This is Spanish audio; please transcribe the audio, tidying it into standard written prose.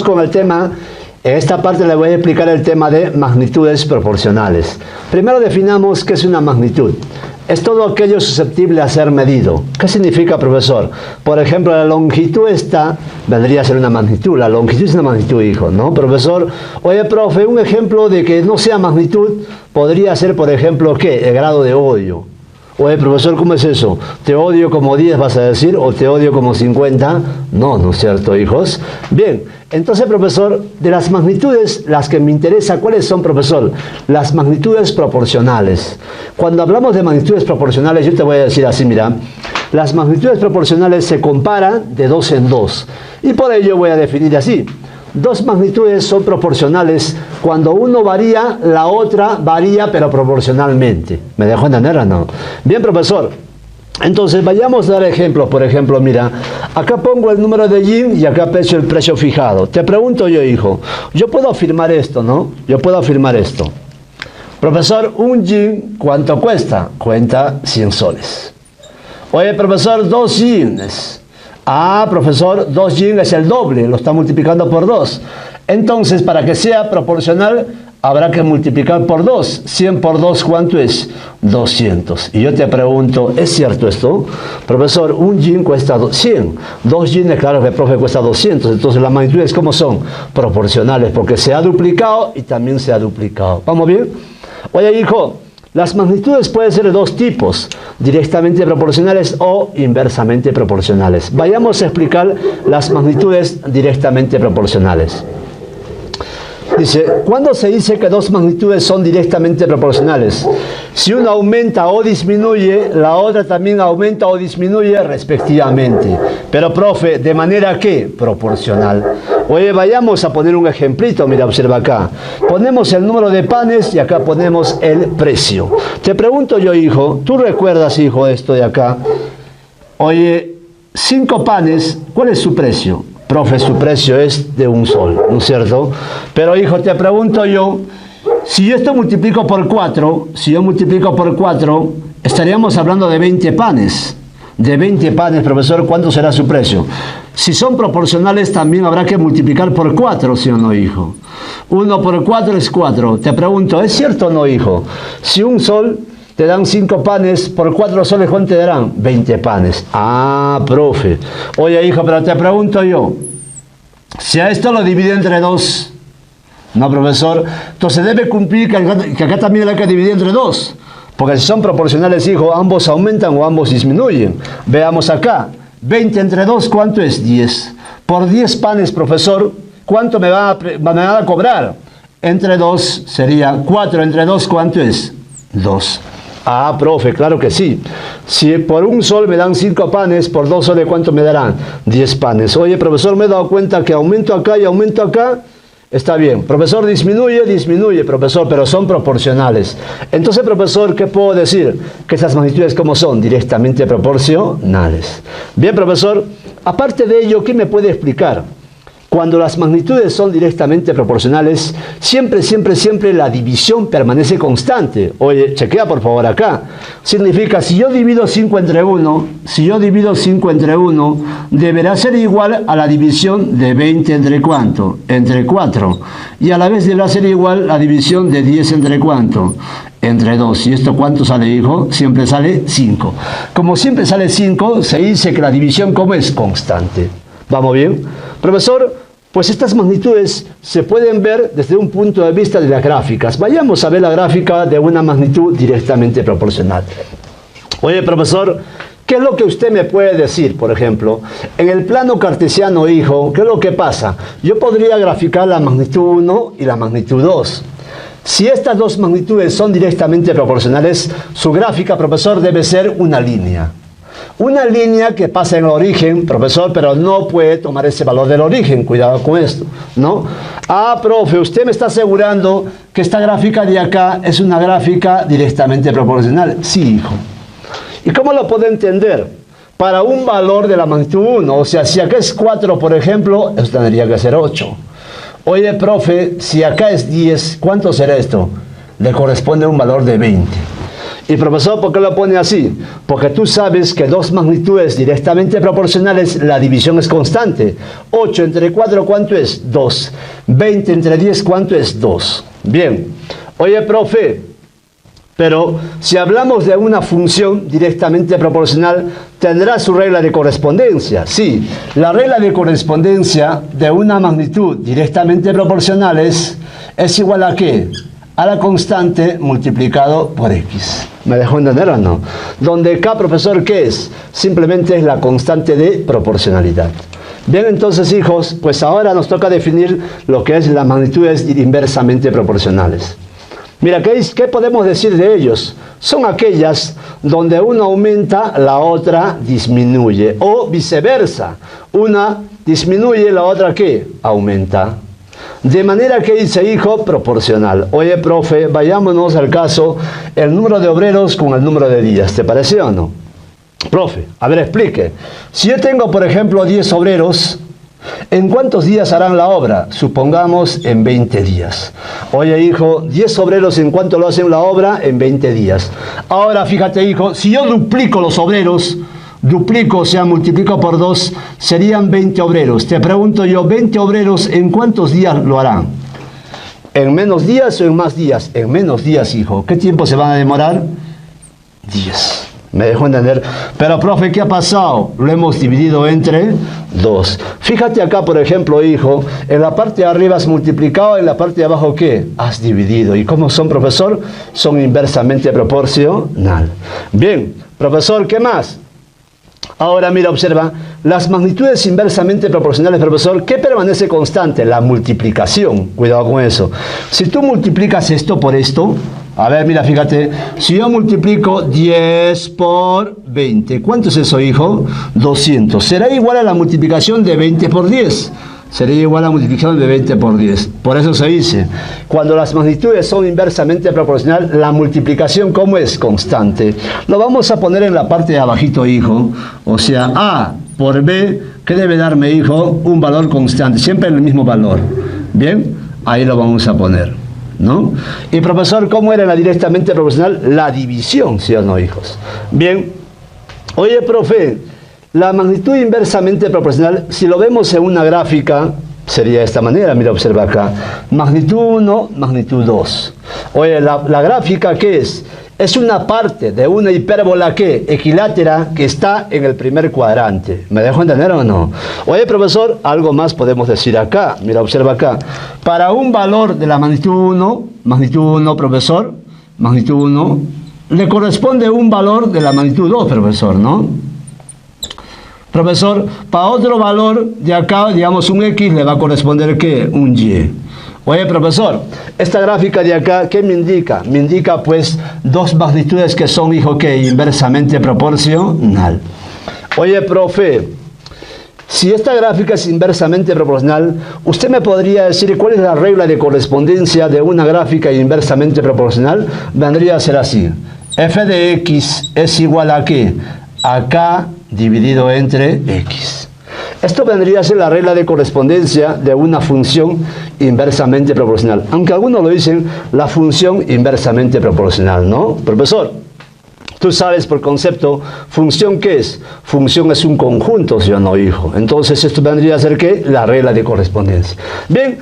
Con el tema, en esta parte le voy a explicar el tema de magnitudes proporcionales. Primero definamos qué es una magnitud. Es todo aquello susceptible a ser medido. ¿Qué significa, profesor? Por ejemplo, la longitud esta vendría a ser una magnitud. La longitud es una magnitud, hijo, ¿no, profesor? Oye, profe, un ejemplo de que no sea magnitud podría ser, por ejemplo, ¿qué? El grado de odio. Oye, profesor, ¿cómo es eso? ¿Te odio como 10 vas a decir? ¿O te odio como 50? No, ¿no es cierto, hijos? Bien, entonces, profesor, de las magnitudes, las que me interesa, ¿cuáles son, profesor? Las magnitudes proporcionales. Cuando hablamos de magnitudes proporcionales, yo te voy a decir así, mira, las magnitudes proporcionales se comparan de dos en dos. Y por ello voy a definir así. Dos magnitudes son proporcionales. Cuando uno varía, la otra varía, pero proporcionalmente. ¿Me dejo entender o no? Bien, profesor. Entonces, vayamos a dar ejemplos. Por ejemplo, mira, acá pongo el número de yin y acá pecho el precio fijado. Te pregunto yo, hijo, yo puedo afirmar esto, ¿no? Yo puedo afirmar esto. Profesor, un yin, ¿cuánto cuesta? Cuenta 100 soles. Oye, profesor, 2 yines. Ah, profesor, 2 yin es el doble, lo está multiplicando por 2. Entonces, para que sea proporcional, habrá que multiplicar por 2. 100 por 2, ¿cuánto es? 200. Y yo te pregunto, ¿es cierto esto? Profesor, un yin cuesta 100. 2 yines, claro que el profe cuesta 200. Entonces, las magnitudes, ¿cómo son? Proporcionales, porque se ha duplicado y también se ha duplicado. ¿Vamos bien? Oye, hijo, las magnitudes pueden ser de dos tipos, directamente proporcionales o inversamente proporcionales. Vayamos a explicar las magnitudes directamente proporcionales. Dice, ¿cuándo se dice que dos magnitudes son directamente proporcionales? Si una aumenta o disminuye, la otra también aumenta o disminuye respectivamente. Pero, profe, ¿de manera qué? Proporcional. Oye, vayamos a poner un ejemplito, mira, observa acá. Ponemos el número de panes y acá ponemos el precio. Te pregunto yo, hijo, ¿tú recuerdas, hijo, esto de acá? Oye, 5 panes, ¿cuál es su precio? Profe, su precio es de 1 sol, ¿no es cierto? Pero, hijo, te pregunto yo, si yo esto multiplico por 4, estaríamos hablando de 20 panes. De 20 panes, profesor, ¿cuánto será su precio? Si son proporcionales, también habrá que multiplicar por 4, ¿sí o no, hijo? 1 por 4 es 4. Te pregunto, ¿es cierto o no, hijo? Si 1 sol te dan 5 panes, por 4 soles, ¿cuánto te darán? 20 panes. Ah, profe. Oye, hijo, pero te pregunto yo, si a esto lo divide entre 2, no, profesor, entonces debe cumplir que acá también hay que dividir entre 2. Porque si son proporcionales, hijo, ambos aumentan o ambos disminuyen. Veamos acá, 20 entre 2, ¿cuánto es? 10. Por 10 panes, profesor, ¿cuánto me van a cobrar? Entre 2 sería 4 entre 2, ¿cuánto es? 2. Ah, profe, claro que sí. Si por 1 sol me dan 5 panes, por 2 soles, ¿cuánto me darán? 10 panes. Oye, profesor, me he dado cuenta que aumento acá y aumento acá. Está bien. Profesor, disminuye, profesor, pero son proporcionales. Entonces, profesor, ¿qué puedo decir? Que esas magnitudes, ¿cómo son? Directamente proporcionales. Bien, profesor, aparte de ello, ¿qué me puede explicar? Cuando las magnitudes son directamente proporcionales, siempre la división permanece constante. Oye, chequea por favor acá. Significa, si yo divido 5 entre 1, deberá ser igual a la división de 20 entre ¿cuánto? Entre 4. Y a la vez deberá ser igual a la división de 10 entre ¿cuánto? Entre 2. ¿Y esto cuánto sale, hijo? Siempre sale 5. Como siempre sale 5, se dice que la división, ¿cómo es? Constante. ¿Vamos bien? Profesor, pues estas magnitudes se pueden ver desde un punto de vista de las gráficas. Vayamos a ver la gráfica de una magnitud directamente proporcional. Oye, profesor, ¿qué es lo que usted me puede decir, por ejemplo? En el plano cartesiano, hijo, ¿qué es lo que pasa? Yo podría graficar la magnitud 1 y la magnitud 2. Si estas dos magnitudes son directamente proporcionales, su gráfica, profesor, debe ser una línea. Una línea que pasa en el origen, profesor, pero no puede tomar ese valor del origen. Cuidado con esto, ¿no? Ah, profe, usted me está asegurando que esta gráfica de acá es una gráfica directamente proporcional. Sí, hijo. ¿Y cómo lo puedo entender? Para un valor de la magnitud 1, o sea, si acá es 4, por ejemplo, esto tendría que ser 8. Oye, profe, si acá es 10, ¿cuánto será esto? Le corresponde un valor de 20. Y profesor, ¿por qué lo pone así? Porque tú sabes que dos magnitudes directamente proporcionales, la división es constante. 8 entre 4, ¿cuánto es? 2. 20 entre 10, ¿cuánto es? 2. Bien. Oye, profe, pero si hablamos de una función directamente proporcional, ¿tendrá su regla de correspondencia? Sí, la regla de correspondencia de una magnitud directamente proporcional es igual a ¿qué? A la constante multiplicado por x. ¿Me dejó entender o no? Donde k, profesor, ¿qué es? Simplemente es la constante de proporcionalidad. Bien, entonces, hijos, pues ahora nos toca definir lo que es las magnitudes inversamente proporcionales. Mira, ¿qué podemos decir de ellos? Son aquellas donde una aumenta, la otra disminuye. O viceversa, una disminuye, la otra ¿qué? Aumenta. De manera que dice, hijo, proporcional. Oye, profe, vayámonos al caso, el número de obreros con el número de días. ¿Te parece o no? Profe, a ver, explique. Si yo tengo, por ejemplo, 10 obreros, ¿en cuántos días harán la obra? Supongamos en 20 días. Oye, hijo, 10 obreros, ¿en cuánto lo hacen la obra? En 20 días. Ahora, fíjate, hijo, si yo duplico los obreros, duplico, o sea, multiplico por 2, serían 20 obreros. Te pregunto yo, 20 obreros, ¿en cuántos días lo harán? ¿En menos días o en más días? En menos días, hijo. ¿Qué tiempo se van a demorar? 10. ¿Me dejó entender? Pero, profe, ¿qué ha pasado? Lo hemos dividido entre 2. Fíjate acá, por ejemplo, hijo, en la parte de arriba has multiplicado, en la parte de abajo, ¿qué? Has dividido. ¿Y cómo son, profesor? Son inversamente proporcional. Bien, profesor, ¿qué más? Ahora, mira, observa, las magnitudes inversamente proporcionales, profesor, ¿qué permanece constante? La multiplicación. Cuidado con eso. Si tú multiplicas esto por esto, a ver, mira, fíjate, si yo multiplico 10 por 20, ¿cuánto es eso, hijo? 200. ¿Será igual a la multiplicación de 20 por 10? Sería igual a la multiplicación de 20 por 10. Por eso se dice, cuando las magnitudes son inversamente proporcionales, la multiplicación, ¿cómo es? Constante. Lo vamos a poner en la parte de abajito, hijo. O sea, A por B, ¿qué debe darme, hijo? Un valor constante, siempre el mismo valor. Bien, ahí lo vamos a poner, ¿no? Y profesor, ¿cómo era la directamente proporcional? La división, ¿sí o no, hijos? Bien. Oye, profe, la magnitud inversamente proporcional, si lo vemos en una gráfica, sería de esta manera. Mira, observa acá. Magnitud 1, magnitud 2. Oye, la gráfica, ¿qué es? Es una parte de una hipérbola, ¿qué? Equilátera, que está en el primer cuadrante. ¿Me dejo entender o no? Oye, profesor, algo más podemos decir acá. Mira, observa acá. Para un valor de la magnitud 1, profesor, magnitud 1, le corresponde un valor de la magnitud 2, profesor, ¿no? Profesor, para otro valor de acá, digamos un X, le va a corresponder ¿qué? Un Y. Oye, profesor, esta gráfica de acá, ¿qué me indica? Me indica, pues, dos magnitudes que son, hijo, ¿qué? Inversamente proporcional. Oye, profe, si esta gráfica es inversamente proporcional, ¿usted me podría decir cuál es la regla de correspondencia de una gráfica inversamente proporcional? Vendría a ser así. F de X es igual a ¿qué? A K dividido entre X. Esto vendría a ser la regla de correspondencia de una función inversamente proporcional. Aunque algunos lo dicen, la función inversamente proporcional, ¿no? Profesor, tú sabes por concepto, ¿función qué es? Función es un conjunto, ¿sí o no, hijo? Entonces esto vendría a ser ¿qué? La regla de correspondencia. Bien.